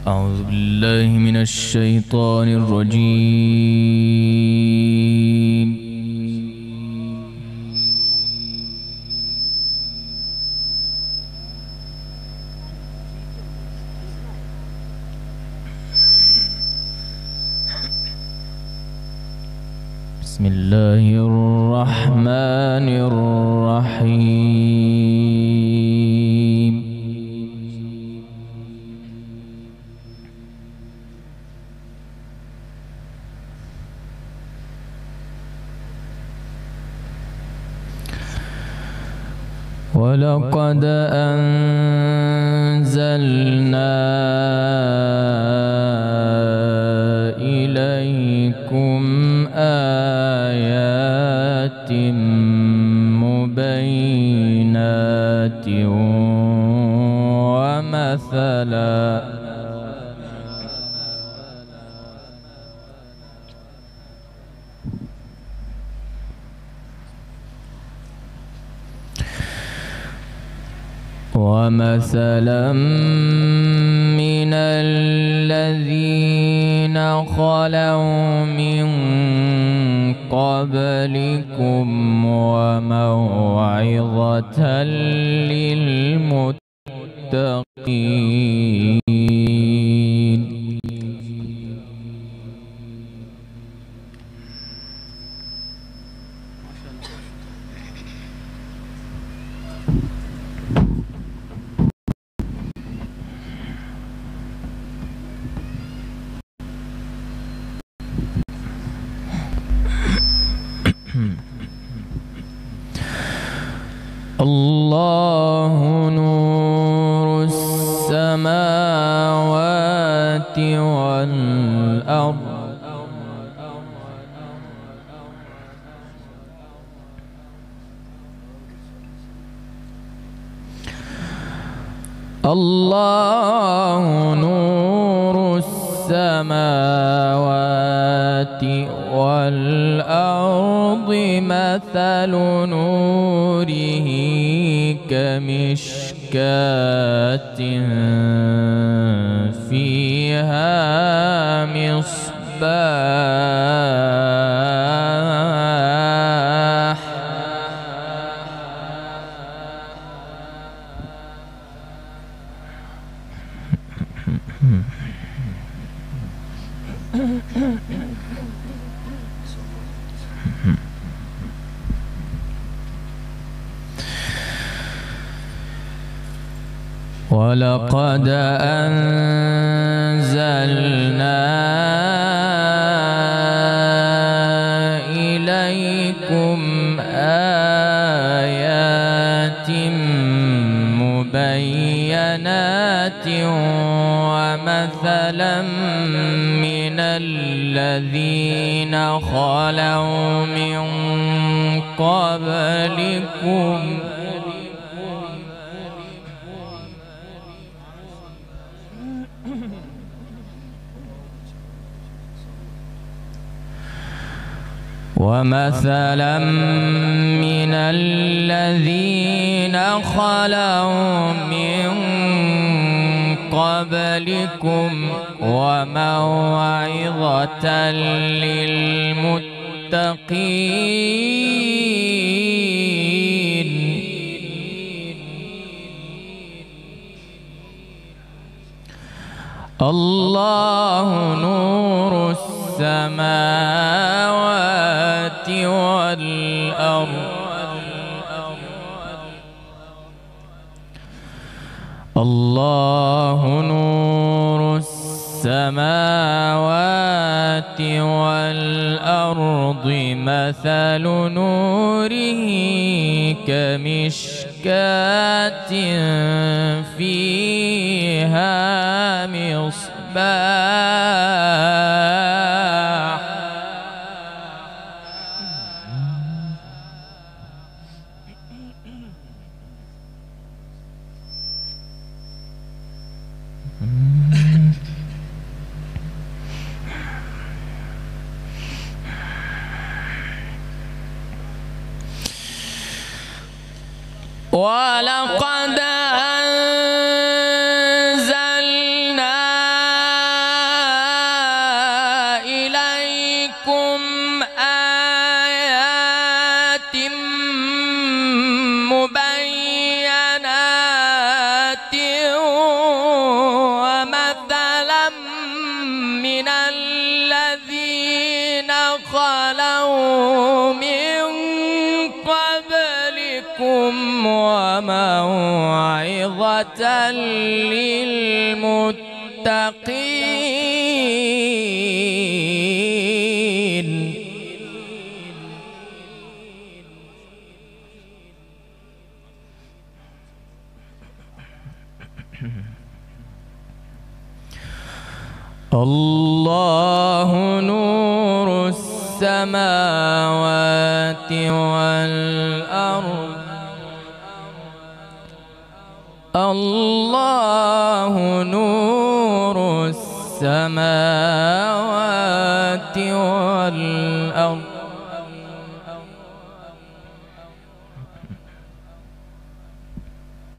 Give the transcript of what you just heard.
أعوذ بالله من الشيطان الرجيم. بسم الله الرحمن الرحيم. ولقد أنزلنا إليكم آيات مبينات ومثلا من الذين خلوا من قبلكم وموعظة للمتقين. الله نور السماوات والأرض الله نور السماوات والأرض مثل نوره كمشكاة فيها مصباح ولقد أنزلنا إليكم آيات مبينات ومثلا من الذين خلوا من قبلكم ومثلا من الذين خلوا من قبلكم وموعظة للمتقين. الله نور السماوات والأرض الله نور السماوات والأرض مثل نوره كمشكاة فيها مصباح ولقد أنزلنا مبينات ومثلا من الذين خلوا من قبلكم وموعظة للمتقين. الله نور السماوات والأرض. الله نور السماوات والأرض.